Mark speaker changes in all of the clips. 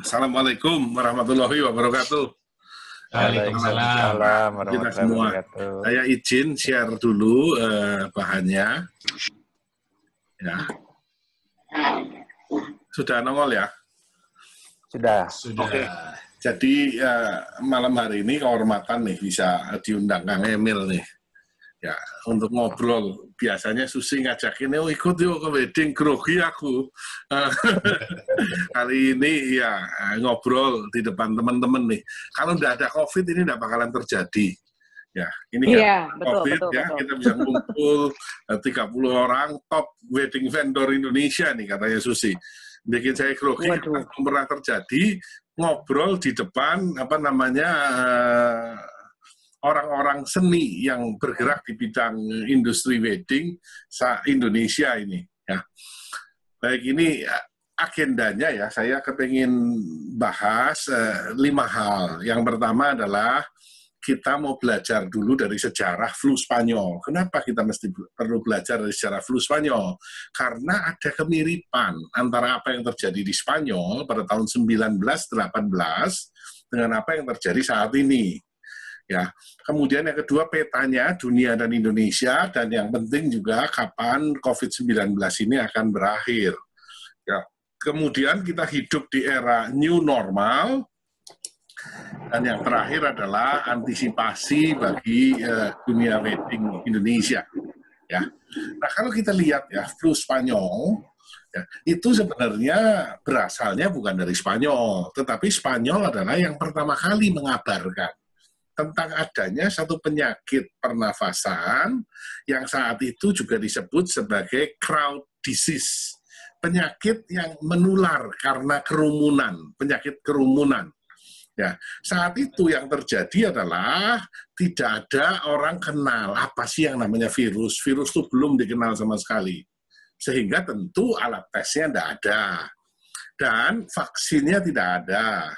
Speaker 1: Assalamualaikum warahmatullahi wabarakatuh.
Speaker 2: Waalaikumsalam
Speaker 1: Kita
Speaker 2: warahmatullahi
Speaker 1: semua,
Speaker 2: wabarakatuh.
Speaker 1: saya izin share dulu bahannya. Ya. Sudah nongol ya?
Speaker 2: Sudah.
Speaker 1: Oke. Jadi malam hari ini kehormatan nih bisa diundang Kang Emil nih. Ya, untuk ngobrol. Biasanya Susi ngajakin, ikut yuk ke wedding, grogi aku. Kali ini ya ngobrol di depan teman-teman nih. Kalau nggak ada COVID ini nggak bakalan terjadi. Ya, ini kan COVID betul. Kita bisa ngumpul 30 orang top wedding vendor Indonesia nih katanya Susi. Bikin saya grogi, belum pernah terjadi ngobrol di depan orang-orang seni yang bergerak di bidang industri wedding Indonesia ini. Ya. Baik, ini agendanya ya, saya kepingin bahas 5 hal. Yang pertama adalah kita mau belajar dulu dari sejarah flu Spanyol. Kenapa kita perlu belajar dari sejarah flu Spanyol? Karena ada kemiripan antara apa yang terjadi di Spanyol pada tahun 1918 dengan apa yang terjadi saat ini. Ya, kemudian yang kedua petanya dunia dan Indonesia, dan yang penting juga kapan COVID-19 ini akan berakhir. Ya, kemudian kita hidup di era new normal, dan yang terakhir adalah antisipasi bagi dunia wedding Indonesia. Ya, nah kalau kita lihat ya flu Spanyol, ya, itu sebenarnya berasalnya bukan dari Spanyol, tetapi Spanyol adalah yang pertama kali mengabarkan tentang adanya satu penyakit pernafasan yang saat itu juga disebut sebagai crowd disease. Penyakit yang menular karena kerumunan, penyakit kerumunan. Ya, saat itu yang terjadi adalah tidak ada orang kenal apa sih yang namanya virus. Virus itu belum dikenal sama sekali. Sehingga tentu alat tesnya tidak ada. Dan vaksinnya tidak ada.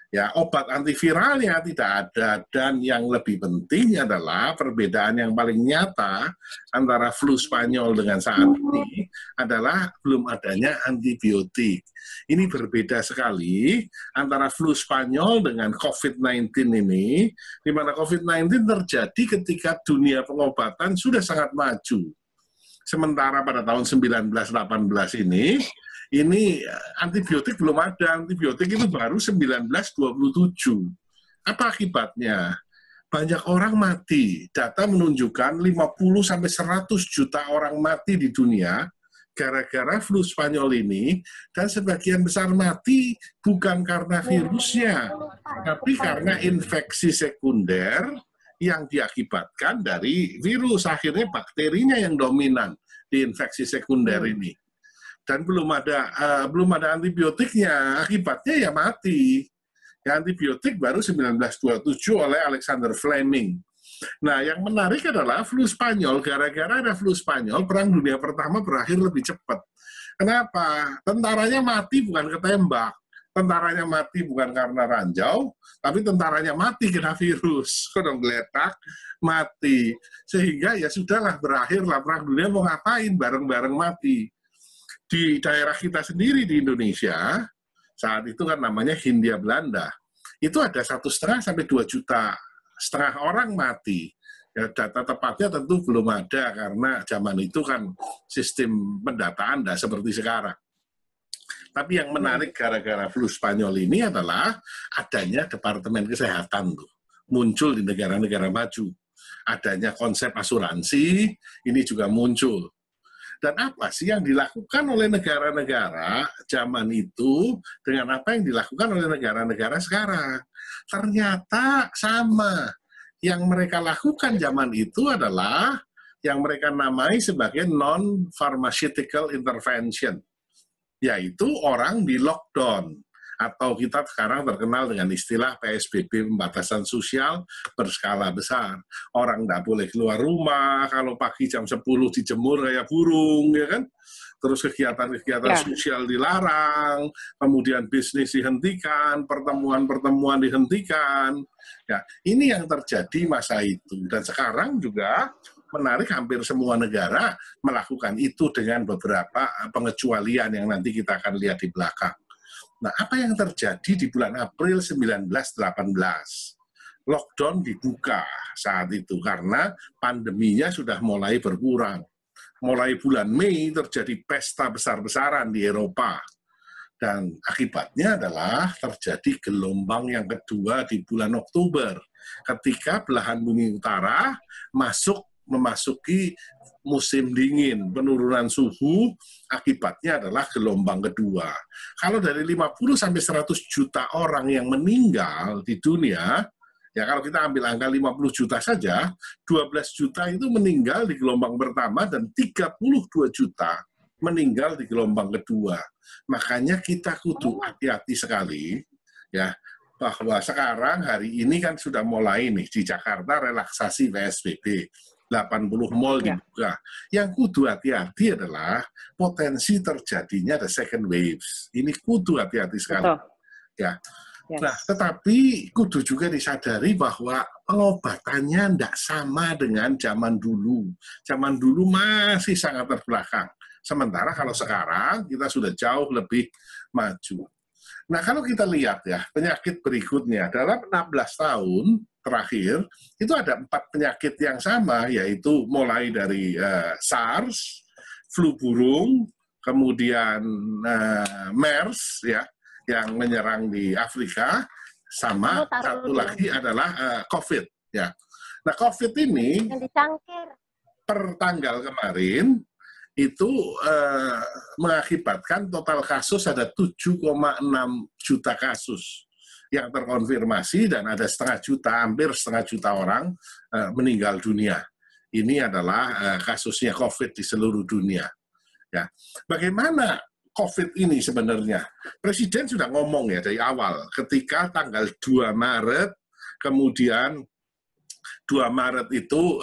Speaker 1: Ya, obat antiviralnya tidak ada, dan yang lebih penting adalah perbedaan yang paling nyata antara flu Spanyol dengan saat ini adalah belum adanya antibiotik. Ini berbeda sekali antara flu Spanyol dengan COVID-19 ini, di mana COVID-19 terjadi ketika dunia pengobatan sudah sangat maju. Sementara pada tahun 1918 ini antibiotik belum ada, antibiotik itu baru 1927. Apa akibatnya? Banyak orang mati. Data menunjukkan 50-100 juta orang mati di dunia gara-gara flu Spanyol ini, dan sebagian besar mati bukan karena virusnya, tapi karena infeksi sekunder yang diakibatkan dari virus. Akhirnya bakterinya yang dominan di infeksi sekunder ini. Dan belum ada antibiotiknya, akibatnya ya mati. Ya, antibiotik baru 1927 oleh Alexander Fleming. Nah, yang menarik adalah flu Spanyol. Gara-gara ada flu Spanyol, Perang Dunia Pertama berakhir lebih cepat. Kenapa? Tentaranya mati bukan ketembak. Tentaranya mati bukan karena ranjau, tapi tentaranya mati kena virus. Kodong geletak, mati. Sehingga ya sudahlah, berakhirlah Perang Dunia, mau ngapain bareng-bareng mati. Di daerah kita sendiri di Indonesia, saat itu kan namanya Hindia Belanda, itu ada 1,5 sampai 2,5 juta orang mati. Ya, data tepatnya tentu belum ada karena zaman itu kan sistem pendataan tidak seperti sekarang. Tapi yang menarik gara-gara flu Spanyol ini adalah adanya Departemen Kesehatan tuh muncul di negara-negara maju. Adanya konsep asuransi ini juga muncul. Dan apa sih yang dilakukan oleh negara-negara zaman itu dengan apa yang dilakukan oleh negara-negara sekarang? Ternyata sama. Yang mereka lakukan zaman itu adalah yang mereka namai sebagai non-pharmaceutical intervention, yaitu orang di lockdown. Atau kita sekarang terkenal dengan istilah PSBB, pembatasan sosial berskala besar. Orang tidak boleh keluar rumah, kalau pagi jam 10 dijemur kayak burung, ya kan? Terus kegiatan-kegiatan sosial dilarang, kemudian bisnis dihentikan, pertemuan-pertemuan dihentikan. Ya, ini yang terjadi masa itu. Dan sekarang juga menarik, hampir semua negara melakukan itu dengan beberapa pengecualian yang nanti kita akan lihat di belakang. Nah, apa yang terjadi di bulan April 1918? Lockdown dibuka saat itu karena pandeminya sudah mulai berkurang. Mulai bulan Mei terjadi pesta besar-besaran di Eropa. Dan akibatnya adalah terjadi gelombang yang kedua di bulan Oktober. Ketika belahan bumi utara memasuki musim dingin, penurunan suhu, akibatnya adalah gelombang kedua. Kalau dari 50 sampai 100 juta orang yang meninggal di dunia, ya kalau kita ambil angka 50 juta saja, 12 juta itu meninggal di gelombang pertama dan 32 juta meninggal di gelombang kedua. Makanya kita kudu hati-hati sekali ya, bahwa sekarang hari ini kan sudah mulai nih di Jakarta relaksasi PSBB. 80 mall dibuka. Yang kudu hati-hati adalah potensi terjadinya ada second waves. Ini kudu hati-hati sekali. Betul. Ya. Yes. Nah, tetapi kudu juga disadari bahwa pengobatannya tidak sama dengan zaman dulu. Zaman dulu masih sangat terbelakang. Sementara kalau sekarang kita sudah jauh lebih maju. Nah, kalau kita lihat ya, penyakit berikutnya dalam 16 tahun terakhir, itu ada 4 penyakit yang sama, yaitu mulai dari SARS, flu burung, kemudian MERS, ya, yang menyerang di Afrika, sama satu lagi adalah COVID. Ya. Nah, COVID ini per tanggal kemarin itu mengakibatkan total kasus ada 7,6 juta kasus yang terkonfirmasi dan ada hampir setengah juta orang meninggal dunia. Ini adalah kasusnya COVID di seluruh dunia. Ya. Bagaimana COVID ini sebenarnya? Presiden sudah ngomong ya dari awal, ketika tanggal 2 Maret, kemudian 2 Maret itu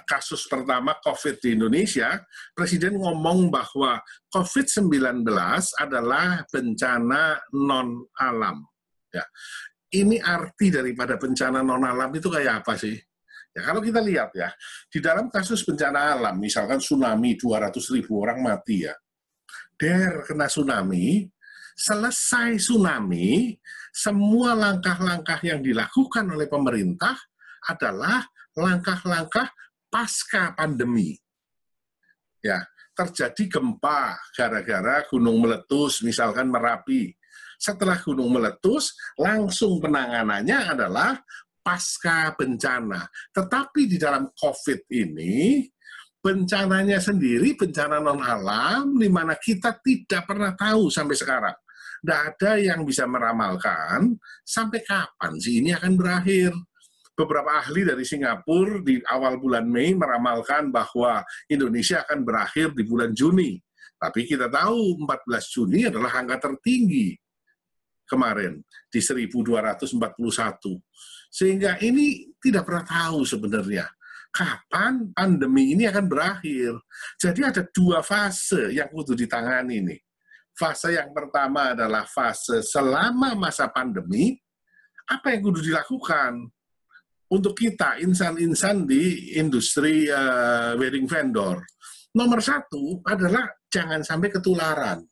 Speaker 1: kasus pertama COVID di Indonesia, Presiden ngomong bahwa COVID-19 adalah bencana non-alam. Ya. Ini arti daripada bencana non-alam itu kayak apa sih? Ya, kalau kita lihat ya, di dalam kasus bencana alam, misalkan tsunami 200.000 orang mati ya, kena tsunami, selesai tsunami, semua langkah-langkah yang dilakukan oleh pemerintah adalah langkah-langkah pasca pandemi. Ya, terjadi gempa gara-gara gunung meletus, misalkan Merapi. Setelah gunung meletus, langsung penanganannya adalah pasca bencana. Tetapi di dalam COVID ini, bencananya sendiri bencana non-alam, di mana kita tidak pernah tahu sampai sekarang. Tidak ada yang bisa meramalkan sampai kapan sih ini akan berakhir. Beberapa ahli dari Singapura di awal bulan Mei meramalkan bahwa Indonesia akan berakhir di bulan Juni. Tapi kita tahu 14 Juni adalah angka tertinggi kemarin di 1241. Sehingga ini tidak pernah tahu sebenarnya kapan pandemi ini akan berakhir. Jadi ada 2 fase yang kudu ditangani nih. Fase yang pertama adalah fase selama masa pandemi, apa yang kudu dilakukan? Untuk kita, insan-insan di industri wedding vendor. Nomor 1 adalah jangan sampai ketularan.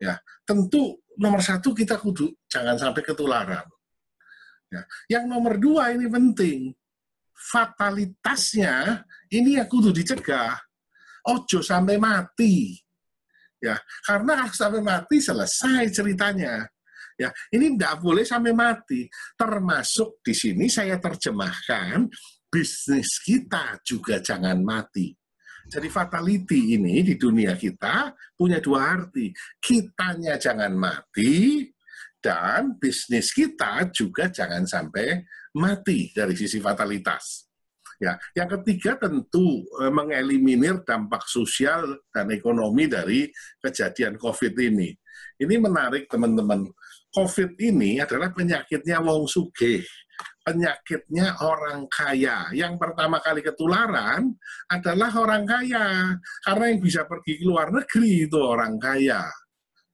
Speaker 1: Ya, tentu nomor 1 kita kudu jangan sampai ketularan. Ya. Yang nomor 2 ini penting. Fatalitasnya ini yang kudu dicegah. Ojo sampai mati. Ya, karena sampai mati selesai ceritanya. Ya, ini tidak boleh sampai mati. Termasuk di sini saya terjemahkan, bisnis kita juga jangan mati. Jadi fatality ini di dunia kita punya 2 arti. Kitanya jangan mati, dan bisnis kita juga jangan sampai mati dari sisi fatalitas. Ya, yang ketiga tentu mengeliminir dampak sosial dan ekonomi dari kejadian COVID ini. Ini menarik teman-teman. COVID ini adalah penyakitnya wong sugih, penyakitnya orang kaya. Yang pertama kali ketularan adalah orang kaya, karena yang bisa pergi ke luar negeri itu orang kaya.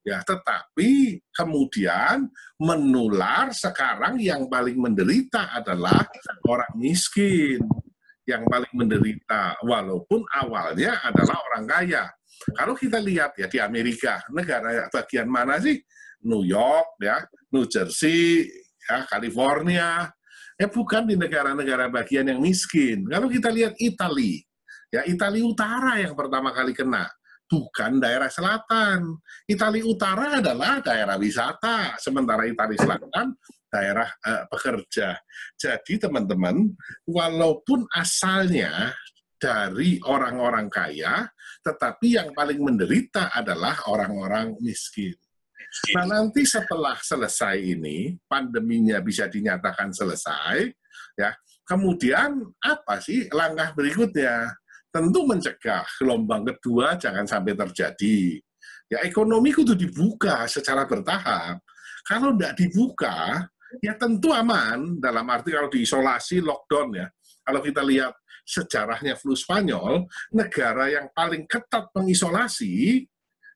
Speaker 1: Ya, tetapi kemudian menular sekarang yang paling menderita adalah orang miskin. Yang paling menderita, walaupun awalnya adalah orang kaya. Kalau kita lihat ya di Amerika, negara bagian mana sih New York, ya, New Jersey, ya, California, ya bukan di negara-negara bagian yang miskin. Kalau kita lihat Italia, ya Italia Utara yang pertama kali kena, bukan daerah selatan. Italia Utara adalah daerah wisata, sementara Italia Selatan daerah pekerja. Jadi teman-teman, walaupun asalnya dari orang-orang kaya, tetapi yang paling menderita adalah orang-orang miskin. Nah, nanti setelah selesai ini, pandeminya bisa dinyatakan selesai, ya. Kemudian apa sih langkah berikutnya? Tentu mencegah gelombang kedua jangan sampai terjadi. Ya, ekonomi kudu dibuka secara bertahap. Kalau tidak dibuka, ya tentu aman, dalam arti kalau diisolasi, lockdown ya. Kalau kita lihat sejarahnya flu Spanyol, negara yang paling ketat mengisolasi,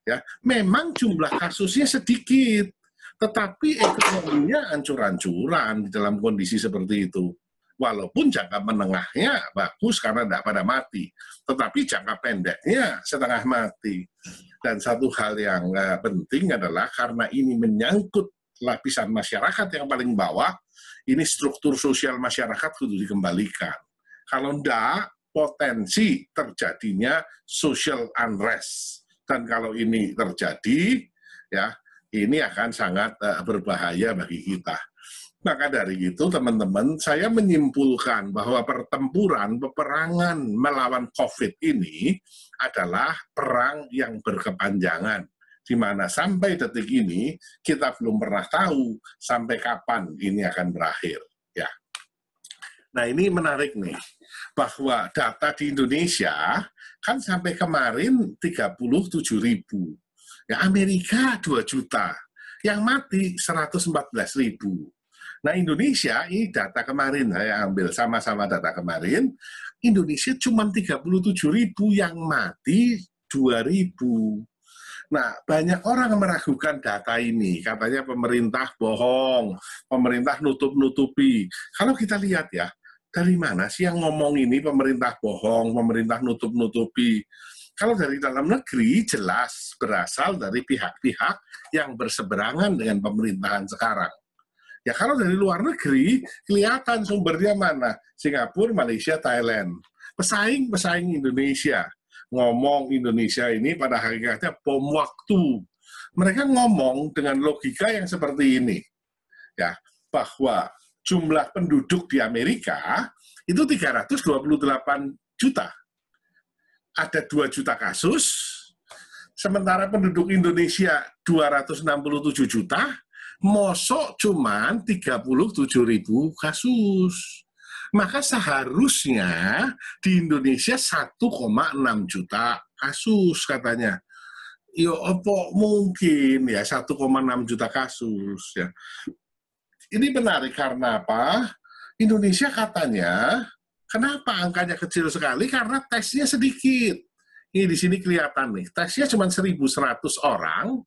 Speaker 1: ya memang jumlah kasusnya sedikit, tetapi ekonominya ancur-ancuran di dalam kondisi seperti itu. Walaupun jangka menengahnya bagus karena tidak pada mati, tetapi jangka pendeknya setengah mati. Dan satu hal yang penting adalah karena ini menyangkut lapisan masyarakat yang paling bawah, ini struktur sosial masyarakat kudu dikembalikan. Kalau tidak, potensi terjadinya social unrest. Dan kalau ini terjadi, ya ini akan sangat berbahaya bagi kita. Maka dari itu, teman-teman, saya menyimpulkan bahwa peperangan melawan COVID ini adalah perang yang berkepanjangan, di mana sampai detik ini kita belum pernah tahu sampai kapan ini akan berakhir. Ya. Nah, ini menarik nih, bahwa data di Indonesia kan sampai kemarin 37.000. Ya, Amerika 2 juta, yang mati 114.000. Nah, Indonesia, ini data kemarin, saya ambil sama-sama data kemarin, Indonesia cuma 37.000, yang mati 2.000. Nah, banyak orang meragukan data ini, katanya pemerintah bohong, pemerintah nutup-nutupi. Kalau kita lihat ya, dari mana sih yang ngomong ini pemerintah bohong, pemerintah nutup-nutupi? Kalau dari dalam negeri, jelas berasal dari pihak-pihak yang berseberangan dengan pemerintahan sekarang. Ya kalau dari luar negeri, kelihatan sumbernya mana? Singapura, Malaysia, Thailand. Pesaing-pesaing Indonesia. Ngomong Indonesia ini pada hakikatnya bom waktu. Mereka ngomong dengan logika yang seperti ini. Ya, bahwa jumlah penduduk di Amerika itu 328 juta. Ada 2 juta kasus, sementara penduduk Indonesia 267 juta, mosok cuman 37.000 kasus. Maka seharusnya di Indonesia 1,6 juta kasus katanya. Yo, apa mungkin ya 1,6 juta kasus ya. Ini menarik karena apa? Indonesia katanya, kenapa angkanya kecil sekali? Karena tesnya sedikit. Ini di sini kelihatan nih, tesnya cuma 1.100 orang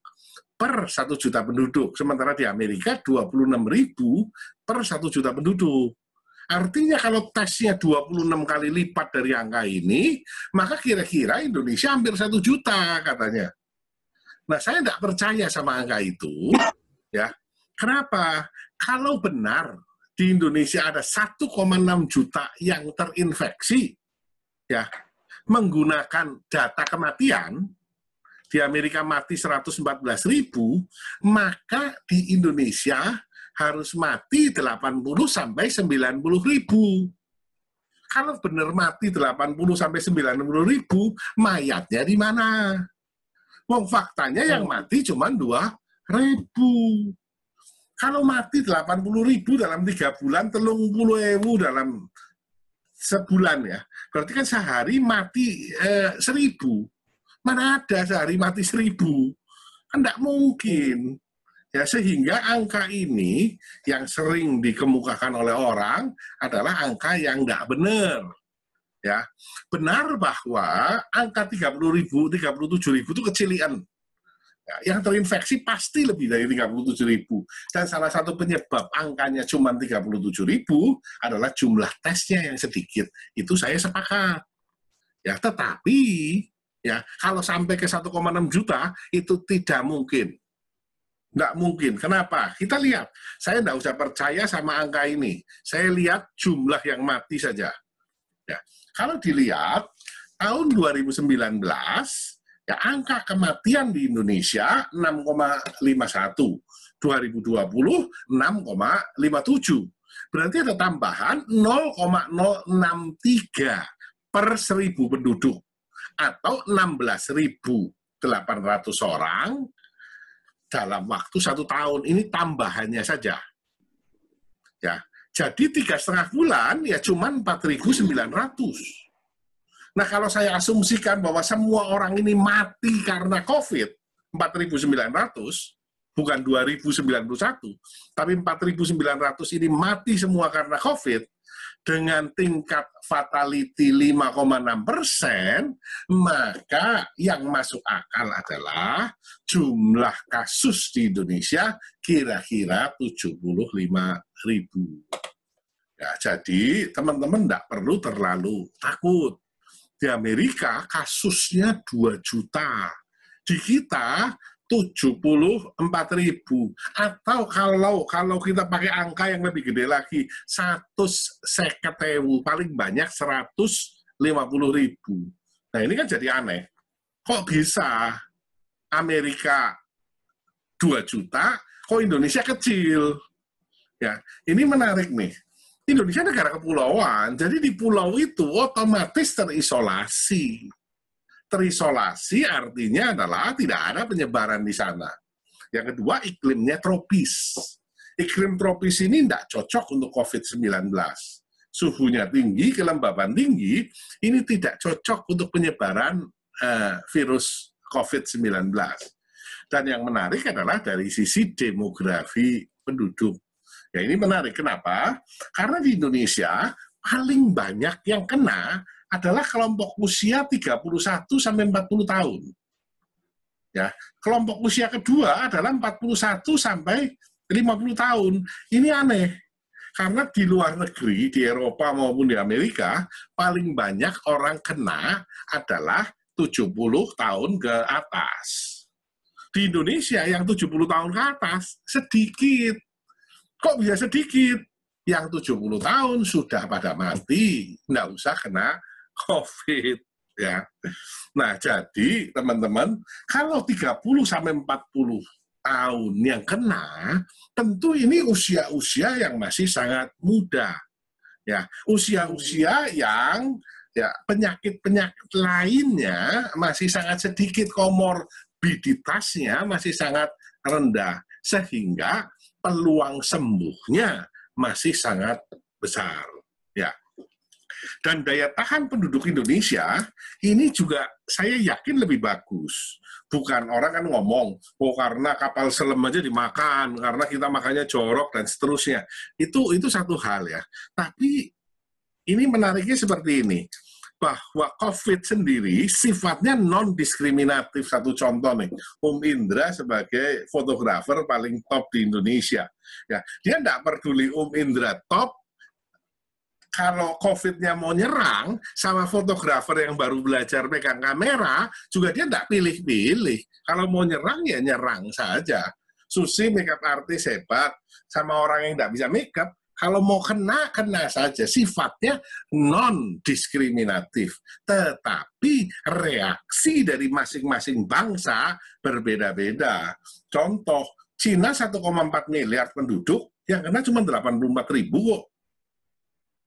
Speaker 1: per 1 juta penduduk. Sementara di Amerika 26.000 per 1 juta penduduk. Artinya kalau tesnya 26 kali lipat dari angka ini, maka kira-kira Indonesia hampir 1 juta katanya. Nah, saya tidak percaya sama angka itu. Ya, kenapa? Kalau benar di Indonesia ada 1,6 juta yang terinfeksi, ya, menggunakan data kematian, di Amerika mati 114.000, maka di Indonesia harus mati 80 sampai 90.000. Kalau benar mati 80 sampai 90.000, mayatnya di mana? Wong faktanya yang mati cuma 2.000. Kalau mati 80.000 dalam 3 bulan, 30.000 dalam sebulan ya. Berarti kan sehari mati 1.000. Mana ada sehari mati 1.000? Kan tidak mungkin. Ya, sehingga angka ini yang sering dikemukakan oleh orang adalah angka yang tidak benar. Ya, benar bahwa angka 30.000, 37.000 itu kecilian. Ya, yang terinfeksi pasti lebih dari 37.000. Dan salah satu penyebab angkanya cuma 37.000 adalah jumlah tesnya yang sedikit. Itu saya sepakat. Ya, tetapi ya kalau sampai ke 1,6 juta itu tidak mungkin. Nggak mungkin. Kenapa? Kita lihat. Saya nggak usah percaya sama angka ini. Saya lihat jumlah yang mati saja. Ya. Kalau dilihat, tahun 2019, ya angka kematian di Indonesia 6,51. 2020, 6,57. Berarti ada tambahan 0,063 per 1.000 penduduk. Atau 16.800 orang dalam waktu 1 tahun. Ini tambahannya saja. Ya, jadi 3,5 bulan ya cuma 4.900. Nah, kalau saya asumsikan bahwa semua orang ini mati karena COVID, 4.900, bukan 2.091, tapi 4.900 ini mati semua karena COVID, dengan tingkat fatality 5,6%, maka yang masuk akal adalah jumlah kasus di Indonesia kira-kira 75.000. Ya, jadi teman-teman tidak perlu terlalu takut. Di Amerika kasusnya 2 juta. Di kita 74.000. Atau kalau kita pakai angka yang lebih gede lagi, 150.000, paling banyak 150.000. Nah, ini kan jadi aneh. Kok bisa Amerika 2 juta, kok Indonesia kecil? Ya, ini menarik nih. Indonesia negara kepulauan, jadi di pulau itu otomatis terisolasi. Terisolasi artinya adalah tidak ada penyebaran di sana. Yang kedua, iklimnya tropis. Iklim tropis ini tidak cocok untuk COVID-19. Suhunya tinggi, kelembaban tinggi, ini tidak cocok untuk penyebaran virus COVID-19. Dan yang menarik adalah dari sisi demografi penduduk. Ya, ini menarik. Kenapa? Karena di Indonesia paling banyak yang kena adalah kelompok usia 31 sampai 40 tahun. Ya, kelompok usia kedua adalah 41 sampai 50 tahun. Ini aneh. Karena di luar negeri, di Eropa maupun di Amerika, paling banyak orang kena adalah 70 tahun ke atas. Di Indonesia yang 70 tahun ke atas sedikit. Kok bisa sedikit? Yang 70 tahun sudah pada mati, nggak usah kena COVID. Ya. Nah, jadi teman-teman, kalau 30 sampai 40 tahun yang kena, tentu ini usia-usia yang masih sangat muda. Ya, usia-usia yang ya penyakit-penyakit lainnya masih sangat sedikit, komorbiditasnya masih sangat rendah, sehingga peluang sembuhnya masih sangat besar. Ya. Dan daya tahan penduduk Indonesia ini juga saya yakin lebih bagus. Bukan orang kan ngomong, oh karena kapal selam aja dimakan, karena kita makannya jorok dan seterusnya. Itu satu hal ya. Tapi ini menariknya seperti ini, bahwa COVID sendiri sifatnya non-diskriminatif. Satu contoh nih, Indra sebagai fotografer paling top di Indonesia. Ya, dia tidak peduli Indra top, kalau COVID-nya mau nyerang, sama fotografer yang baru belajar pegang kamera, juga dia tidak pilih-pilih. Kalau mau nyerang, ya nyerang saja. Susi makeup artist hebat, sama orang yang tidak bisa makeup, kalau mau kena, kena saja. Sifatnya non-diskriminatif. Tetapi reaksi dari masing-masing bangsa berbeda-beda. Contoh, Cina 1,4 miliar penduduk, yang kena cuma 84.000 kok.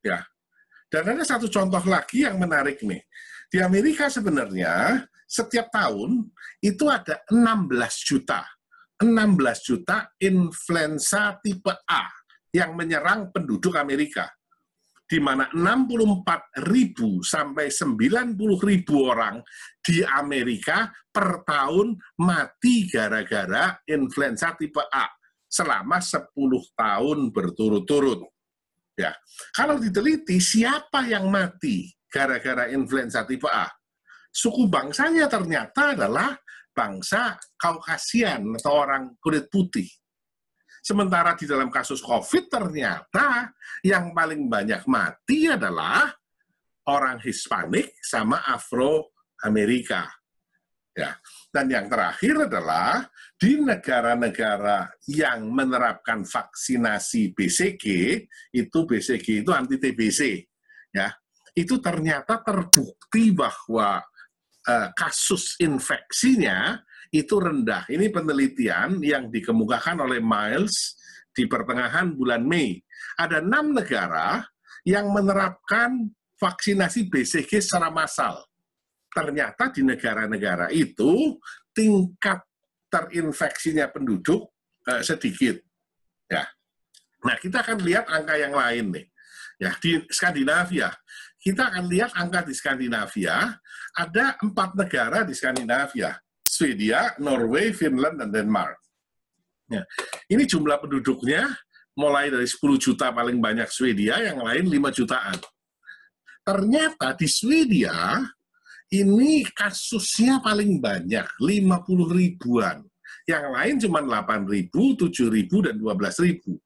Speaker 1: Ya. Dan ada satu contoh lagi yang menarik nih. Di Amerika sebenarnya, setiap tahun itu ada 16 juta influenza tipe A yang menyerang penduduk Amerika, di mana 64.000 sampai 90.000 orang di Amerika per tahun mati gara-gara influenza tipe A selama 10 tahun berturut-turut. Ya, kalau diteliti siapa yang mati gara-gara influenza tipe A, suku bangsanya ternyata adalah bangsa Kaukasian atau orang kulit putih. Sementara di dalam kasus COVID ternyata yang paling banyak mati adalah orang Hispanik sama Afro-Amerika. Ya. Dan yang terakhir adalah di negara-negara yang menerapkan vaksinasi BCG, itu anti-TBC, ya, itu ternyata terbukti bahwa kasus infeksinya itu rendah. Ini penelitian yang dikemukakan oleh Miles di pertengahan bulan Mei. Ada 6 negara yang menerapkan vaksinasi BCG secara massal. Ternyata di negara-negara itu tingkat terinfeksinya penduduk sedikit. Ya. Nah, kita akan lihat angka yang lain nih. Ya, di Skandinavia. Kita akan lihat angka di Skandinavia, ada 4 negara di Skandinavia. Swedia, Norway, Finland, dan Denmark. Ya. Ini jumlah penduduknya mulai dari 10 juta paling banyak Swedia, yang lain 5 jutaan. Ternyata di Swedia, ini kasusnya paling banyak, 50 ribuan. Yang lain cuma 8 ribu, 7 ribu, dan 12 ribu.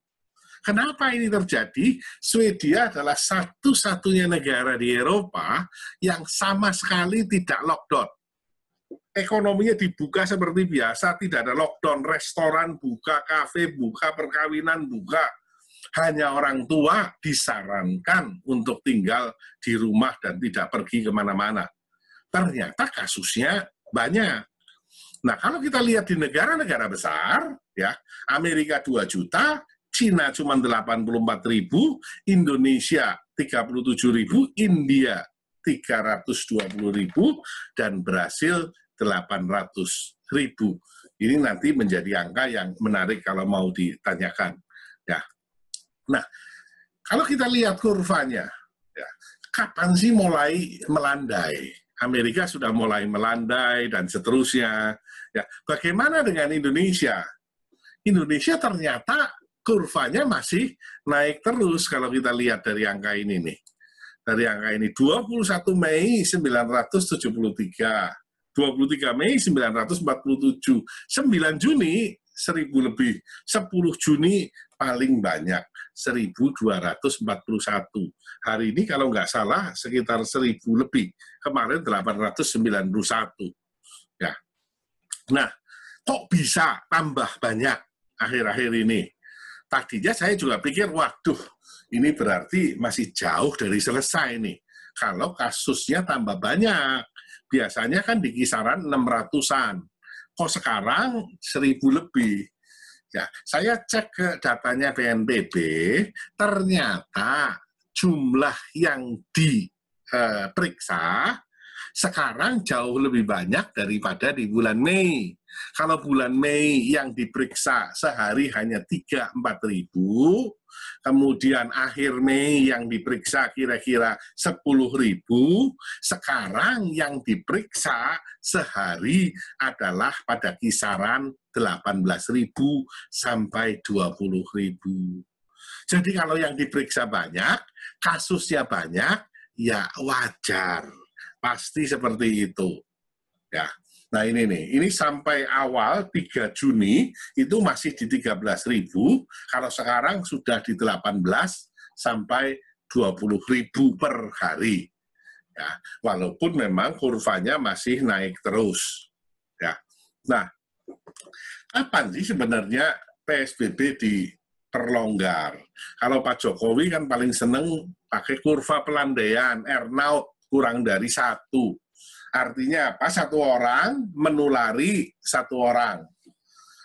Speaker 1: Kenapa ini terjadi? Swedia adalah satu-satunya negara di Eropa yang sama sekali tidak lockdown. Ekonominya dibuka seperti biasa, tidak ada lockdown, restoran buka, kafe buka, perkawinan buka. Hanya orang tua disarankan untuk tinggal di rumah dan tidak pergi kemana-mana. Ternyata kasusnya banyak. Nah, kalau kita lihat di negara-negara besar, ya, Amerika 2 juta, Cina cuma 84 ribu, Indonesia 37 ribu, India 320 ribu, dan Brasil 800 ribu. Ini nanti menjadi angka yang menarik kalau mau ditanyakan. Ya. Nah, kalau kita lihat kurvanya, ya, kapan sih mulai melandai? Amerika sudah mulai melandai dan seterusnya. Ya, bagaimana dengan Indonesia? Indonesia ternyata kurvanya masih naik terus kalau kita lihat dari angka ini nih. Dari angka ini 21 Mei 973, 23 Mei 947, 9 Juni 1000 lebih, 10 Juni paling banyak 1241. Hari ini kalau nggak salah sekitar 1000 lebih. Kemarin 891. Ya. Nah, kok bisa tambah banyak akhir-akhir ini? Tadinya saya juga pikir, waduh, ini berarti masih jauh dari selesai nih. Kalau kasusnya tambah banyak, biasanya kan di kisaran 600-an. Kok sekarang 1000 lebih? Ya, saya cek ke datanya BNPB, ternyata jumlah yang diperiksa sekarang jauh lebih banyak daripada di bulan Mei. Kalau bulan Mei yang diperiksa sehari hanya 3-4 ribu, kemudian akhir Mei yang diperiksa kira-kira 10 ribu, sekarang yang diperiksa sehari adalah pada kisaran 18 ribu sampai 20 ribu. Jadi kalau yang diperiksa banyak, kasusnya banyak, ya wajar. Pasti seperti itu. Ya. Nah ini nih, ini sampai awal 3 Juni itu masih di 13 ribu, kalau sekarang sudah di 18 sampai 20 ribu per hari. Ya, walaupun memang kurvanya masih naik terus. Ya. Nah, kapan sih sebenarnya PSBB diperlonggar? Kalau Pak Jokowi kan paling seneng pakai kurva pelandaian, R0 kurang dari 1. Artinya apa? 1 orang menulari 1 orang.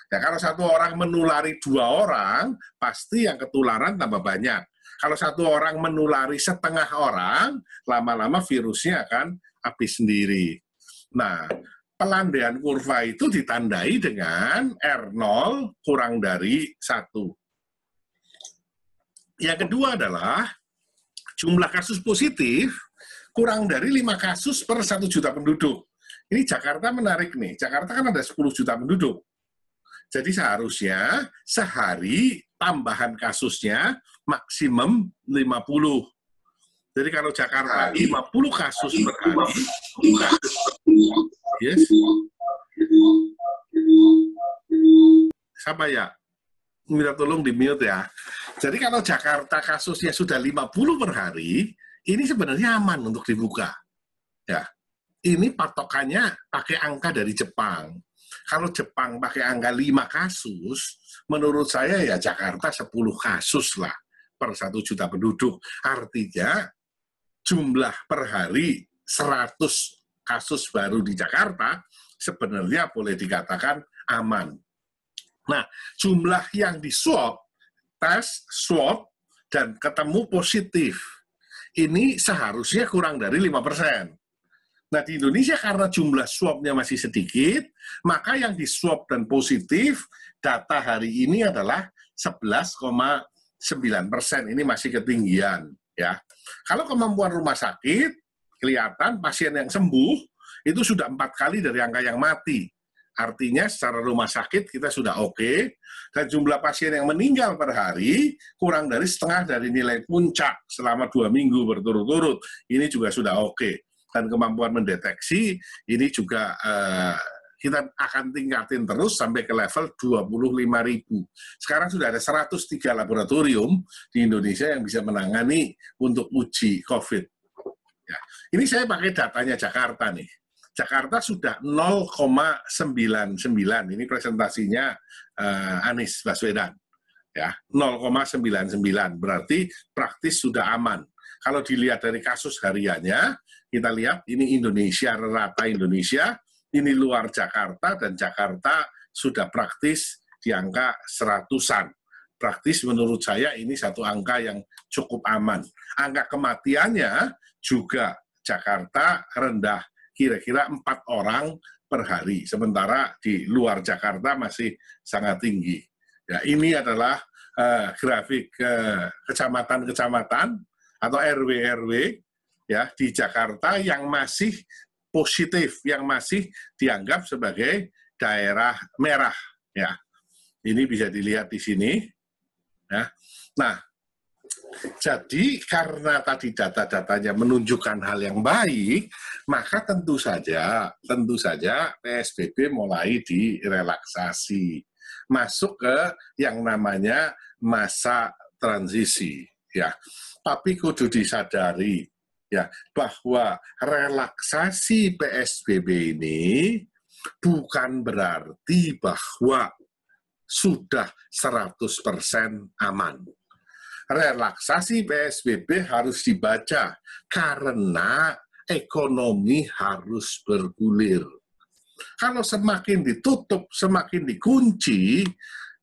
Speaker 1: Ya, kalau 1 orang menulari 2 orang, pasti yang ketularan tambah banyak. Kalau 1 orang menulari setengah orang, lama-lama virusnya akan habis sendiri. Nah, pelandaian kurva itu ditandai dengan R0 kurang dari 1. Yang kedua adalah jumlah kasus positif kurang dari 5 kasus per 1 juta penduduk. Ini Jakarta menarik nih. Jakarta kan ada 10 juta penduduk. Jadi seharusnya sehari tambahan kasusnya maksimum 50. Jadi kalau Jakarta 50 kasus per hari, yes. Siapa ya? Minta tolong di-mute ya. Jadi kalau Jakarta kasusnya sudah 50 per hari, ini sebenarnya aman untuk dibuka. Ya. ini patokannya pakai angka dari Jepang. Kalau Jepang pakai angka 5 kasus, menurut saya ya Jakarta 10 kasus lah per 1 juta penduduk. Artinya jumlah per hari 100 kasus baru di Jakarta sebenarnya boleh dikatakan aman. Nah, jumlah yang di swab, tes, swab, dan ketemu positif, ini seharusnya kurang dari 5%. Nah, di Indonesia karena jumlah swabnya masih sedikit, maka yang di swab dan positif, data hari ini adalah 11,9%. Ini masih ketinggian. Ya. Kalau kemampuan rumah sakit, kelihatan pasien yang sembuh, itu sudah 4 kali dari angka yang mati. Artinya secara rumah sakit kita sudah oke, dan jumlah pasien yang meninggal per hari kurang dari setengah dari nilai puncak selama 2 minggu berturut-turut. Ini juga sudah oke. Dan kemampuan mendeteksi ini juga kita akan tingkatin terus sampai ke level 25.000. Sekarang sudah ada 103 laboratorium di Indonesia yang bisa menangani untuk uji COVID. Ya. Ini saya pakai datanya Jakarta nih. Jakarta sudah 0,99. Ini presentasinya Anies Baswedan. Ya, 0,99 berarti praktis sudah aman. Kalau dilihat dari kasus hariannya, kita lihat ini Indonesia, rata Indonesia, ini luar Jakarta, dan Jakarta sudah praktis di angka 100-an. Praktis menurut saya ini satu angka yang cukup aman. Angka kematiannya juga Jakarta rendah, kira-kira 4 orang per hari, sementara di luar Jakarta masih sangat tinggi. Ya, ini adalah grafik kecamatan-kecamatan atau RW-RW ya di Jakarta yang masih positif, yang masih dianggap sebagai daerah merah. Ya, ini bisa dilihat di sini. Ya. Nah, jadi karena tadi data-datanya menunjukkan hal yang baik, maka tentu saja PSBB mulai direlaksasi, masuk ke yang namanya masa transisi. Ya, tapi kudu disadari ya bahwa relaksasi PSBB ini bukan berarti bahwa sudah 100% aman. Relaksasi PSBB harus dibaca karena ekonomi harus bergulir. Kalau semakin ditutup, semakin dikunci,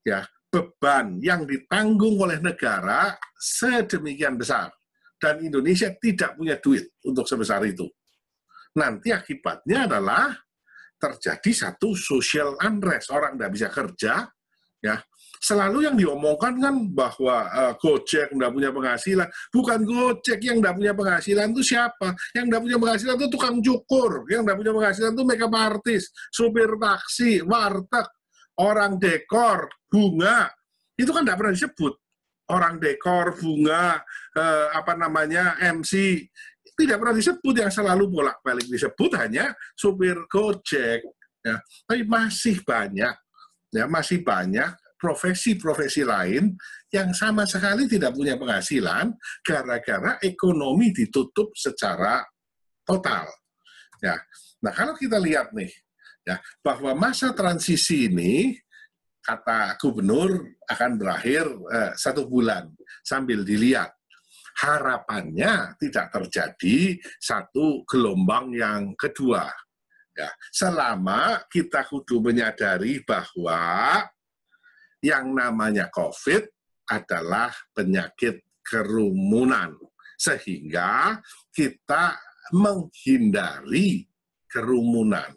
Speaker 1: ya beban yang ditanggung oleh negara sedemikian besar. Dan Indonesia tidak punya duit untuk sebesar itu. Nanti akibatnya adalah terjadi satu social unrest. Orang tidak bisa kerja, ya. Selalu yang diomongkan kan bahwa Gojek tidak punya penghasilan. Bukan Gojek yang tidak punya penghasilan itu siapa? Yang tidak punya penghasilan itu tukang cukur. Yang tidak punya penghasilan itu makeup artist, supir taksi, warteg, orang dekor, bunga. Itu kan tidak pernah disebut. Orang dekor, bunga, MC, tidak pernah disebut. Yang selalu bolak-balik disebut hanya supir Gojek. Ya. Tapi masih banyak profesi-profesi lain yang sama sekali tidak punya penghasilan gara-gara ekonomi ditutup secara total. Ya. Nah, kalau kita lihat nih, ya, bahwa masa transisi ini, kata gubernur, akan berakhir 1 bulan. Sambil dilihat, harapannya tidak terjadi satu gelombang yang kedua. Ya, selama kita kudu menyadari bahwa yang namanya COVID adalah penyakit kerumunan. Sehingga kita menghindari kerumunan.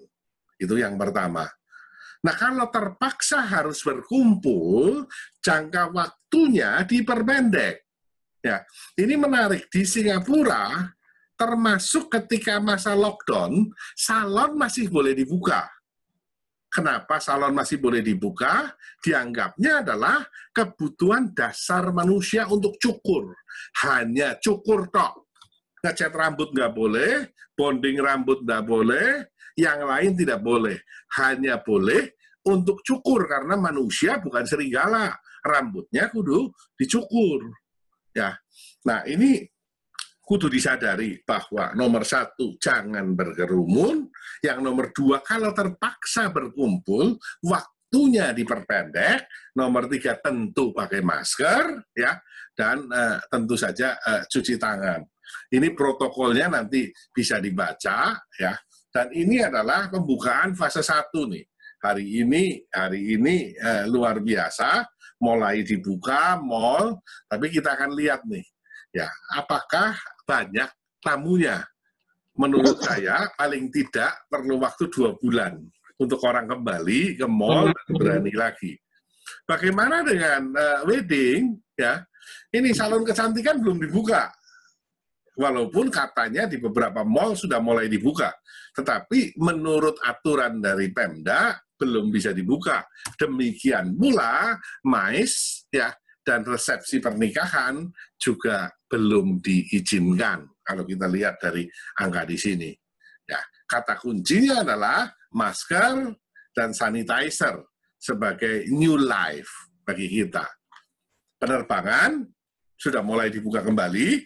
Speaker 1: Itu yang pertama. Nah, kalau terpaksa harus berkumpul, jangka waktunya diperpendek. Ya, ini menarik. Di Singapura, termasuk ketika masa lockdown, salon masih boleh dibuka. Kenapa salon masih boleh dibuka? Dianggapnya adalah kebutuhan dasar manusia untuk cukur. Hanya cukur tok. Ngecat rambut nggak boleh, bonding rambut nggak boleh, yang lain tidak boleh. Hanya boleh untuk cukur, karena manusia bukan serigala. Rambutnya kudu dicukur. Ya. Nah, ini kudu disadari bahwa nomor 1, jangan berkerumun. Yang nomor 2, kalau terpaksa berkumpul, waktunya diperpendek. Nomor 3, tentu pakai masker, ya, dan tentu saja cuci tangan. Ini protokolnya nanti bisa dibaca, ya. Dan ini adalah pembukaan fase 1 nih. Hari ini luar biasa, mulai dibuka mall, tapi kita akan lihat nih, ya, apakah banyak tamunya. Menurut saya paling tidak perlu waktu 2 bulan untuk orang kembali ke mall dan berani lagi. Bagaimana dengan wedding? Ya, ini salon kecantikan belum dibuka. Walaupun katanya di beberapa mall sudah mulai dibuka, tetapi menurut aturan dari Pemda belum bisa dibuka. Demikian pula MICE, ya, dan resepsi pernikahan juga belum diizinkan. Kalau kita lihat dari angka di sini, ya, kata kuncinya adalah masker dan sanitizer sebagai new life bagi kita. Penerbangan sudah mulai dibuka kembali,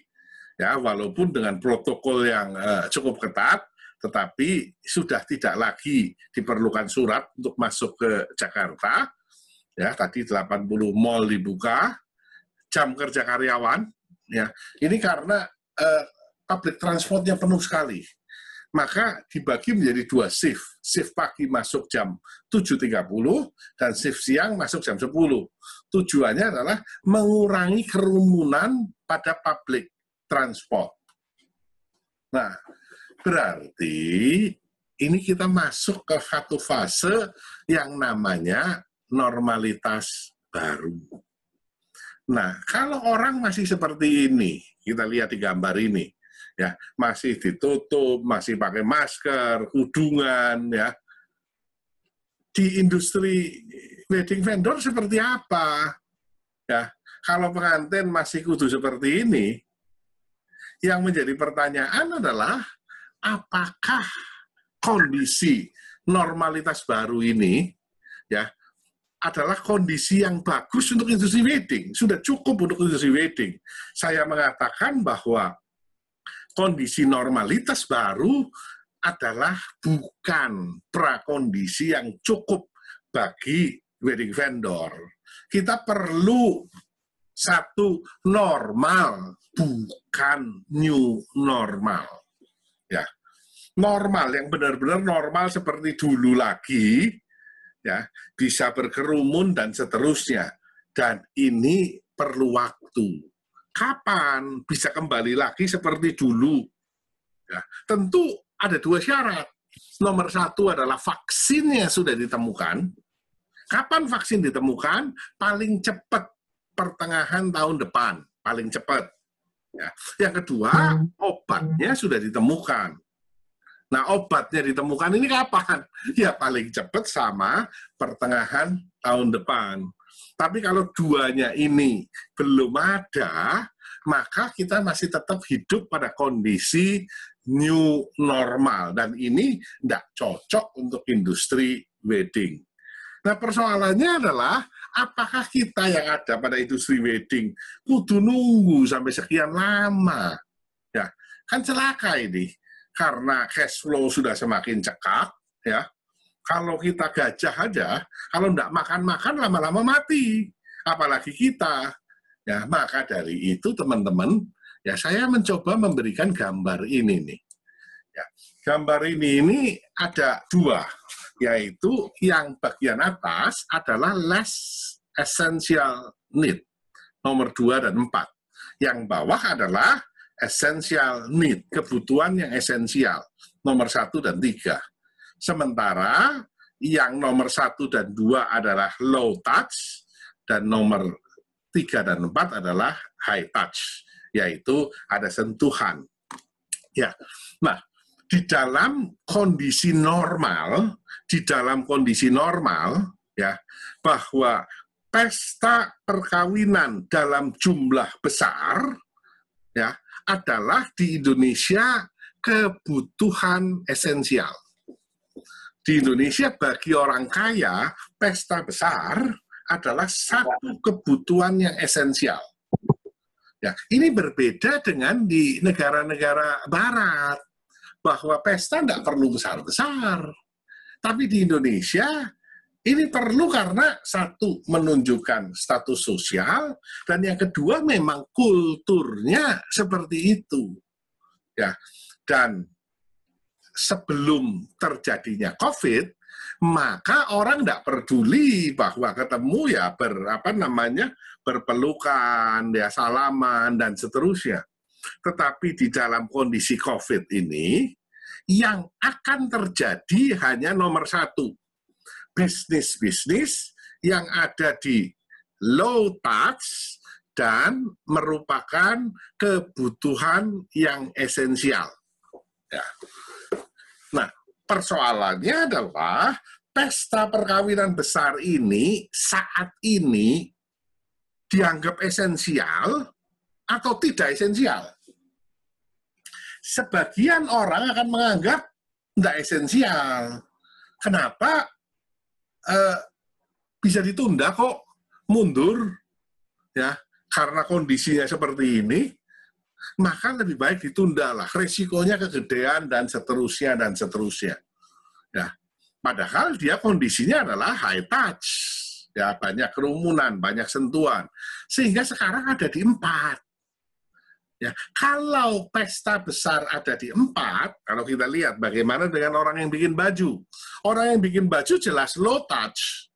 Speaker 1: ya, walaupun dengan protokol yang cukup ketat, tetapi sudah tidak lagi diperlukan surat untuk masuk ke Jakarta. Ya, tadi 80 mall dibuka, jam kerja karyawan, ya. Ini karena public transportnya penuh sekali. Maka dibagi menjadi 2 shift. Shift pagi masuk jam 7.30 dan shift siang masuk jam 10. Tujuannya adalah mengurangi kerumunan pada public transport. Nah, berarti ini kita masuk ke satu fase yang namanya normalitas baru. Nah, kalau orang masih seperti ini, kita lihat di gambar ini, ya, masih ditutup, masih pakai masker, kudungan, ya. Di industri wedding vendor seperti apa? Ya, kalau pengantin masih kudu seperti ini, yang menjadi pertanyaan adalah apakah kondisi normalitas baru ini, ya, adalah kondisi yang bagus untuk industri wedding, sudah cukup untuk industri wedding. Saya mengatakan bahwa kondisi normalitas baru adalah bukan prakondisi yang cukup bagi wedding vendor. Kita perlu satu normal, bukan new normal. Ya, normal yang benar-benar normal seperti dulu lagi, ya, bisa berkerumun dan seterusnya. Dan ini perlu waktu. Kapan bisa kembali lagi seperti dulu? Ya, tentu ada 2 syarat. Nomor 1 adalah vaksinnya sudah ditemukan. Kapan vaksin ditemukan? Paling cepat pertengahan tahun depan, paling cepat. Ya. Yang kedua, obatnya sudah ditemukan. Nah, obatnya ditemukan ini kapan? Ya, paling cepat sama pertengahan tahun depan. Tapi kalau duanya ini belum ada, maka kita masih tetap hidup pada kondisi new normal. Dan ini tidak cocok untuk industri wedding. Nah, persoalannya adalah, apakah kita yang ada pada industri wedding kudu nunggu sampai sekian lama? Ya, kan celaka ini. Karena cash flow sudah semakin cekak, ya. Kalau kita gajah aja, kalau tidak makan-makan lama-lama mati. Apalagi kita. Ya, maka dari itu teman-teman, ya, saya mencoba memberikan gambar ini nih. Ya, gambar ini ada 2, yaitu yang bagian atas adalah less essential need, nomor 2 dan 4. Yang bawah adalah essential need, kebutuhan yang esensial, nomor 1 dan 3. Sementara yang nomor 1 dan 2 adalah low touch, dan nomor 3 dan 4 adalah high touch, yaitu ada sentuhan. Ya, nah, di dalam kondisi normal, ya, bahwa pesta perkawinan dalam jumlah besar, ya, adalah di Indonesia kebutuhan esensial. Di Indonesia bagi orang kaya, pesta besar adalah satu kebutuhan yang esensial. Ya, ini berbeda dengan di negara-negara barat, bahwa pesta tidak perlu besar-besar. Tapi di Indonesia, ini perlu karena satu, menunjukkan status sosial, dan yang kedua memang kulturnya seperti itu. Ya, dan sebelum terjadinya COVID, maka orang tidak peduli bahwa ketemu ya berpelukan, ya salaman dan seterusnya. Tetapi di dalam kondisi COVID ini, yang akan terjadi hanya nomor satu, bisnis-bisnis yang ada di low touch dan merupakan kebutuhan yang esensial. Ya. Nah, persoalannya adalah pesta perkawinan besar ini saat ini dianggap esensial atau tidak esensial. Sebagian orang akan menganggap tidak esensial. Kenapa? Bisa ditunda kok, mundur, ya, karena kondisinya seperti ini, maka lebih baik ditundalah, resikonya kegedean dan seterusnya dan seterusnya. Ya, padahal dia kondisinya adalah high touch, ya, banyak kerumunan, banyak sentuhan, sehingga sekarang ada di 4. Ya, kalau pesta besar ada di 4, kalau kita lihat bagaimana dengan orang yang bikin baju. Orang yang bikin baju jelas low touch,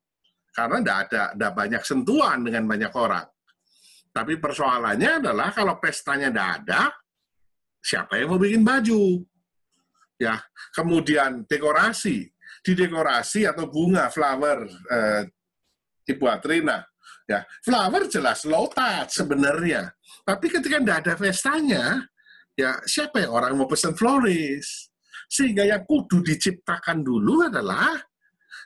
Speaker 1: karena tidak banyak sentuhan dengan banyak orang. Tapi persoalannya adalah kalau pestanya tidak ada, siapa yang mau bikin baju? Ya, kemudian dekorasi, di dekorasi atau bunga, flower, Ibu Atrina. Ya, flower jelas low touch sebenarnya. Tapi ketika tidak ada pestanya, ya siapa yang orang mau pesan florist? Sehingga yang kudu diciptakan dulu adalah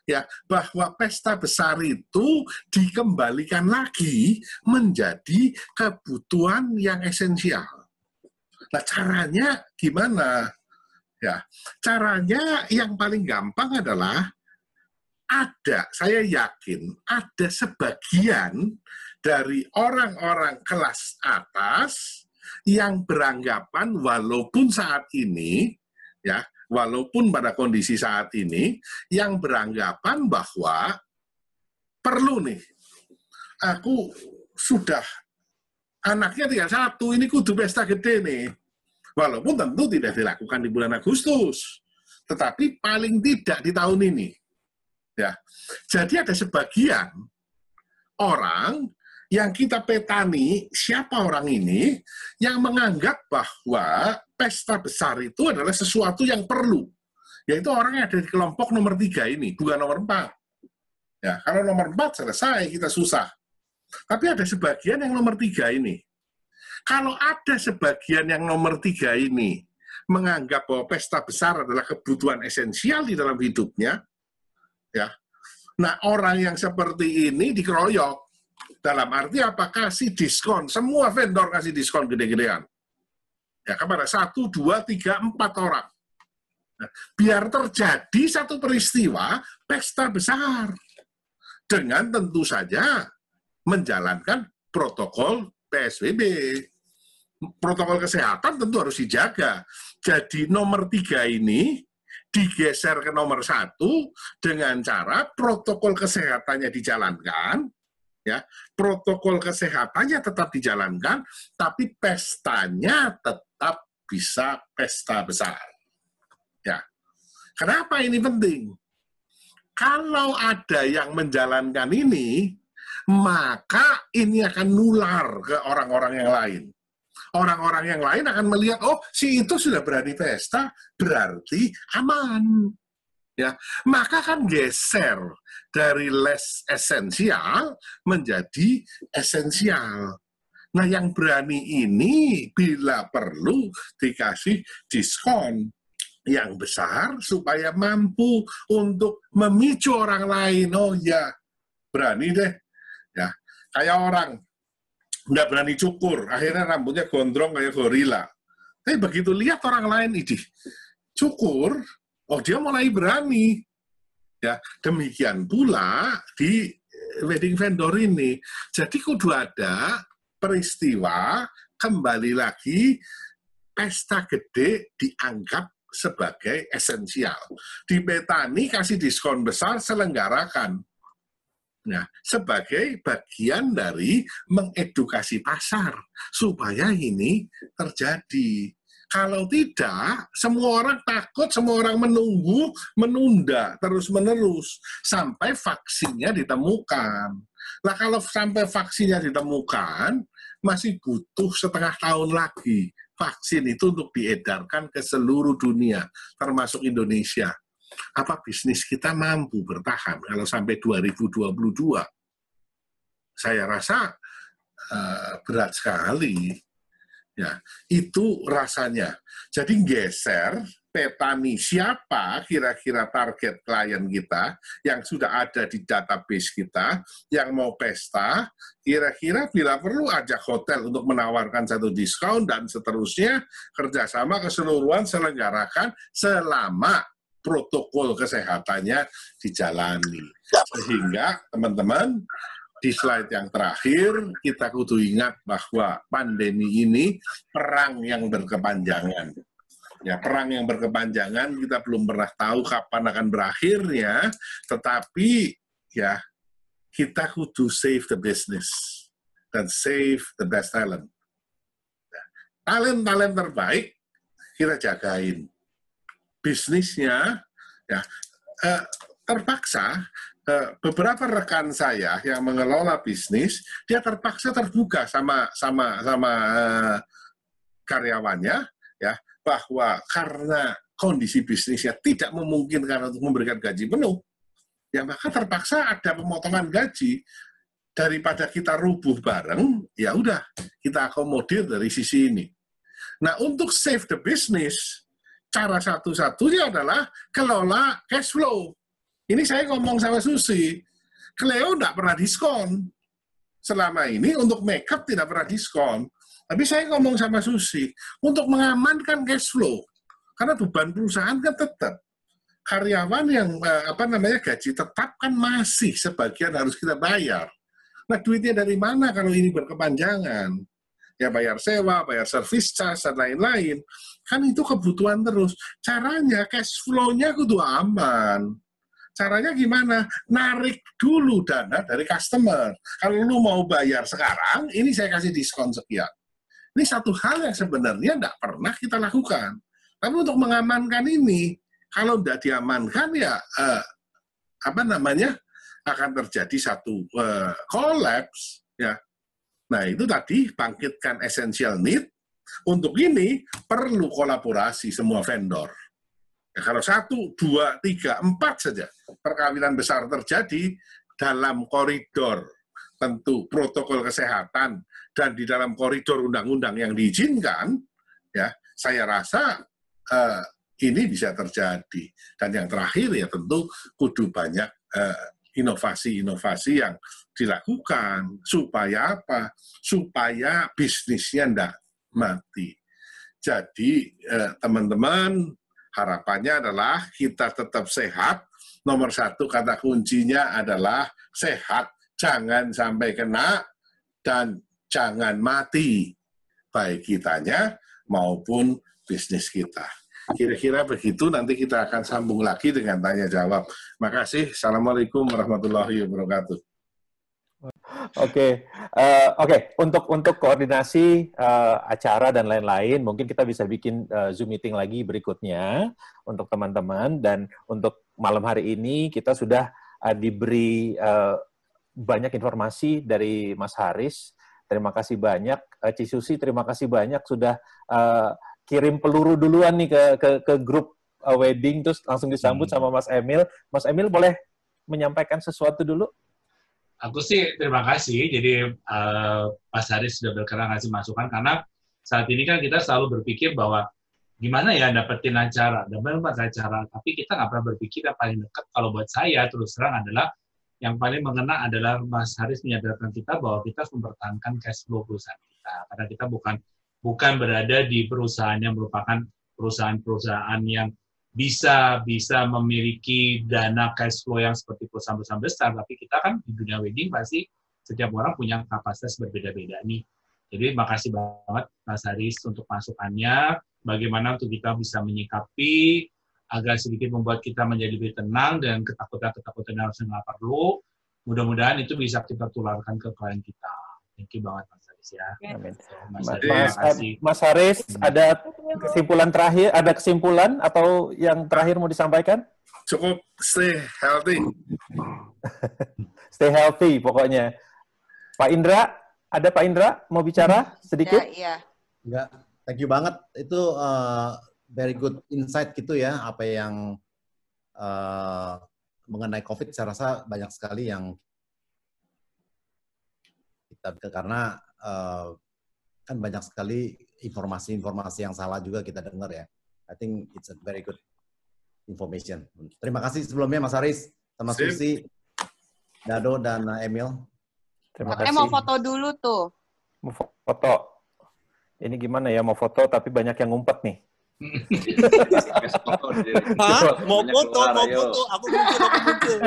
Speaker 1: ya bahwa pesta besar itu dikembalikan lagi menjadi kebutuhan yang esensial. Nah, caranya gimana? Ya, caranya yang paling gampang adalah saya yakin ada sebagian dari orang-orang kelas atas yang beranggapan walaupun saat ini, ya, walaupun pada kondisi saat ini, yang beranggapan bahwa perlu nih, aku sudah anaknya tinggal 1, ini kudu pesta gede nih. Walaupun tentu tidak dilakukan di bulan Agustus, tetapi paling tidak di tahun ini. Ya, jadi ada sebagian orang yang kita petani, siapa orang ini, yang menganggap bahwa pesta besar itu adalah sesuatu yang perlu. Yaitu orang yang ada di kelompok nomor 3 ini, bukan nomor 4. Ya, kalau nomor 4 selesai, kita susah. Tapi ada sebagian yang nomor 3 ini. Kalau ada sebagian yang nomor 3 ini menganggap bahwa pesta besar adalah kebutuhan esensial di dalam hidupnya, ya, nah orang yang seperti ini dikeroyok. Dalam arti apa? Kasih diskon. Semua vendor kasih diskon gede-gedean. Ya, kepada 1, 2, 3, 4 orang. Nah, biar terjadi satu peristiwa pesta besar. Dengan tentu saja menjalankan protokol PSBB. Protokol kesehatan tentu harus dijaga. Jadi nomor 3 ini digeser ke nomor 1 dengan cara protokol kesehatannya dijalankan, ya, protokol kesehatannya tetap dijalankan, tapi pestanya tetap bisa pesta besar. Ya, kenapa ini penting? Kalau ada yang menjalankan ini, maka ini akan nular ke orang-orang yang lain. Orang-orang yang lain akan melihat, oh, si itu sudah berani pesta, berarti aman. Ya, maka kan geser dari less esensial menjadi esensial. Nah, yang berani ini bila perlu dikasih diskon yang besar supaya mampu untuk memicu orang lain. Oh ya, berani deh. Ya, kayak orang nggak berani cukur, akhirnya rambutnya gondrong kayak gorila. Tapi begitu lihat orang lain ini cukur, oh dia mulai berani. Ya, demikian pula di wedding vendor ini. Jadi kudu ada peristiwa kembali lagi pesta gede dianggap sebagai esensial. Di Petani kasih diskon besar, selenggarakan. Nah, sebagai bagian dari mengedukasi pasar supaya ini terjadi. Kalau tidak, semua orang takut, semua orang menunggu, menunda terus-menerus sampai vaksinnya ditemukan. Nah, kalau sampai vaksinnya ditemukan, masih butuh setengah tahun lagi vaksin itu untuk diedarkan ke seluruh dunia, termasuk Indonesia. Apa bisnis kita mampu bertahan kalau sampai 2022? Saya rasa berat sekali. Ya, itu rasanya. Jadi geser Petani, siapa kira-kira target klien kita yang sudah ada di database kita, yang mau pesta, kira-kira bila perlu ajak hotel untuk menawarkan satu diskon, dan seterusnya, kerjasama keseluruhan selenggarakan selama protokol kesehatannya dijalani. Sehingga teman-teman, di slide yang terakhir, kita kudu ingat bahwa pandemi ini perang yang berkepanjangan. Ya, perang yang berkepanjangan, kita belum pernah tahu kapan akan berakhirnya, tetapi ya kita kudu save the business dan save the best talent. Talent-talent terbaik kita jagain. Bisnisnya ya terpaksa beberapa rekan saya yang mengelola bisnis, dia terpaksa terbuka sama karyawannya, ya, bahwa karena kondisi bisnisnya tidak memungkinkan untuk memberikan gaji penuh, ya maka terpaksa ada pemotongan gaji. Daripada kita rubuh bareng, ya udah kita akomodir dari sisi ini. Nah, untuk save the business, cara satu-satunya adalah kelola cash flow. Ini saya ngomong sama Susi, Cleo tidak pernah diskon. Selama ini untuk makeup tidak pernah diskon. Tapi saya ngomong sama Susi, untuk mengamankan cash flow, karena beban perusahaan kan tetap. Karyawan yang gaji tetap kan masih sebagian harus kita bayar. Nah, duitnya dari mana kalau ini berkepanjangan? Ya bayar sewa, bayar service charge, dan lain-lain. Kan itu kebutuhan terus. Caranya cash flow-nya kudu aman. Caranya gimana? Narik dulu dana dari customer. Kalau lu mau bayar sekarang, ini saya kasih diskon sekian. Ini satu hal yang sebenarnya tidak pernah kita lakukan. Tapi untuk mengamankan ini, kalau tidak diamankan ya akan terjadi satu collapse. Ya. Nah itu tadi bangkitkan essential need. Untuk ini perlu kolaborasi semua vendor. Ya, kalau 1, 2, 3, 4 saja perkawinan besar terjadi dalam koridor tentu protokol kesehatan dan di dalam koridor undang-undang yang diizinkan, ya saya rasa ini bisa terjadi. Dan yang terakhir ya tentu kudu banyak inovasi-inovasi yang dilakukan supaya apa? Supaya bisnisnya tidak mati. Jadi teman-teman, harapannya adalah kita tetap sehat. Nomor 1 kata kuncinya adalah sehat, jangan sampai kena dan jangan mati, baik kitanya maupun bisnis kita. Kira-kira begitu, nanti kita akan sambung lagi dengan tanya jawab. Makasih. Assalamualaikum warahmatullahi wabarakatuh.
Speaker 2: Oke. Untuk koordinasi acara dan lain-lain, mungkin kita bisa bikin Zoom meeting lagi berikutnya untuk teman-teman. Dan untuk malam hari ini kita sudah diberi banyak informasi dari Mas Haris. Terima kasih banyak. Cisusi, terima kasih banyak sudah kirim peluru duluan nih ke grup wedding, terus langsung disambut sama Mas Emil. Mas Emil boleh menyampaikan sesuatu dulu?
Speaker 3: Aku sih terima kasih, jadi Mas Haris sudah berkenan ngasih masukan, karena saat ini kan kita selalu berpikir bahwa gimana ya dapetin acara, tapi kita nggak pernah berpikir yang paling dekat. Kalau buat saya, terus terang adalah, yang paling mengena adalah Mas Haris menyadarkan kita bahwa kita harus mempertahankan cash flow perusahaan kita, karena kita bukan berada di perusahaan yang merupakan perusahaan-perusahaan yang bisa memiliki dana cash flow yang seperti perusahaan-perusahaan besar, tapi kita kan di dunia wedding pasti setiap orang punya kapasitas berbeda-beda nih. Jadi makasih banget Mas Haris untuk masukannya, bagaimana untuk kita bisa menyikapi agar sedikit membuat kita menjadi lebih tenang dan ketakutan-ketakutan yang harusnya nggak perlu. Mudah-mudahan itu bisa kita tularkan ke klien kita. Thank you banget Mas Haris ya.
Speaker 2: Amin.
Speaker 3: Mas Haris, terima kasih.
Speaker 2: Mas Haris, ada kesimpulan terakhir, ada kesimpulan atau yang terakhir mau disampaikan?
Speaker 1: Cukup stay healthy.
Speaker 2: Stay healthy pokoknya. Pak Indra, ada Pak Indra mau bicara sedikit?
Speaker 4: Iya.
Speaker 5: Enggak, thank you banget. Itu very good insight gitu ya, apa yang mengenai COVID saya rasa banyak sekali yang kita, karena kan banyak sekali informasi-informasi yang salah juga kita dengar ya. I think it's a very good information. Terima kasih sebelumnya Mas Haris, sama Susi, Dado, dan Emil.
Speaker 2: Terima kasih.
Speaker 4: Mau foto dulu tuh.
Speaker 2: Mau foto. Ini gimana ya, mau foto tapi banyak yang ngumpet nih.
Speaker 6: Hah? Mau foto, aku muncul.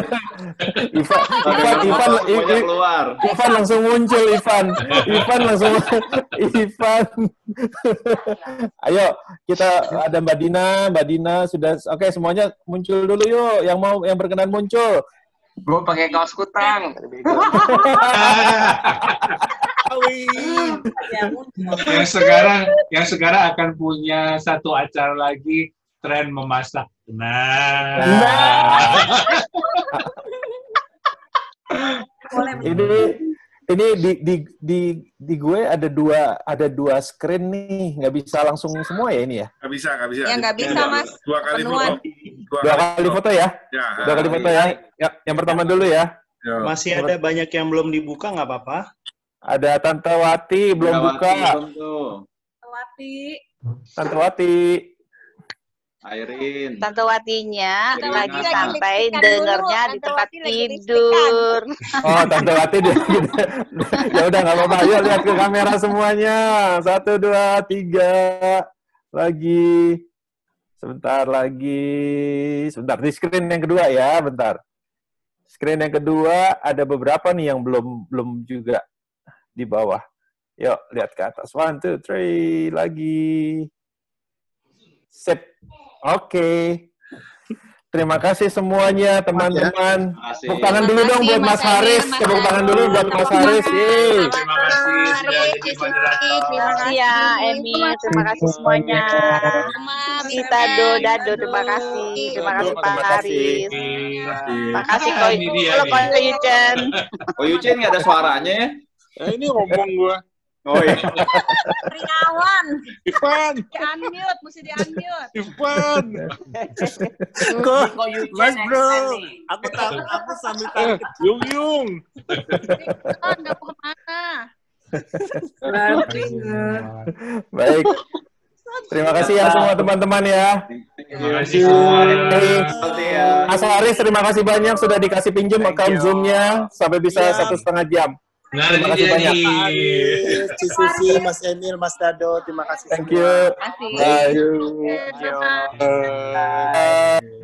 Speaker 2: Ivan langsung muncul, Ivan Ayo, kita ada Mbak Dina sudah, oke, semuanya muncul dulu yuk, yang berkenan muncul.
Speaker 7: Gue pakai kaos kutang.
Speaker 3: yang sekarang akan punya satu acara lagi, tren memasak. Nah.
Speaker 2: Ini di gue ada dua screen nih, nggak bisa langsung semua ya ini ya?
Speaker 1: Nggak bisa.
Speaker 4: Ya nggak bisa Mas.
Speaker 1: Dua kali
Speaker 2: foto ya? Dua kali foto ya. Yang pertama dulu ya.
Speaker 6: Masih ada banyak yang belum dibuka, nggak apa-apa.
Speaker 2: Ada Tante Wati belum buka. Tante Wati.
Speaker 7: Airin.
Speaker 4: Tante Watinya lagi sampai dengernya di tempat tidur.
Speaker 2: Oh, Tante Wati dia. Ya udah nggak apa-apa. Ayo lihat ke kamera semuanya. 1, 2, 3. Lagi. Sebentar lagi. Sebentar, di screen yang kedua ya, bentar. Screen yang kedua ada beberapa nih yang belum juga di bawah. Yuk, lihat ke atas. 1, 2, 3. Lagi. Sip. Oke. Terima kasih semuanya, teman-teman. Tepuk tangan dulu dong buat Mas Haris. Tepuk tangan dulu buat Mas Haris.
Speaker 3: Terima kasih sudah jadi moderator.
Speaker 4: Terima kasih ya, Emi. Terima kasih semuanya. Kita Dado, terima kasih. Terima kasih Pak Haris. Terima kasih Ko Yuchen.
Speaker 7: Ko Yuchen nggak ada suaranya ya?
Speaker 6: Ini ngomong gue.
Speaker 7: Oh iya.
Speaker 4: Riawan.
Speaker 6: Ivan.
Speaker 4: Mesti di-unmute.
Speaker 6: Ivan. Mas bro. Aku sambil tarik Yung.
Speaker 4: Nggak mau kemana.
Speaker 2: Baik. Terima kasih ya semua teman-teman ya.
Speaker 3: Terima kasih semua.
Speaker 2: Mas Haris, terima kasih banyak sudah dikasih pinjam account Zoom-nya sampai bisa 1,5 jam. Terima kasih banyak.
Speaker 6: Susi, Mas Emil, Mas Dado, terima kasih.
Speaker 2: Thank you.
Speaker 4: Terima kasih.
Speaker 2: Bye.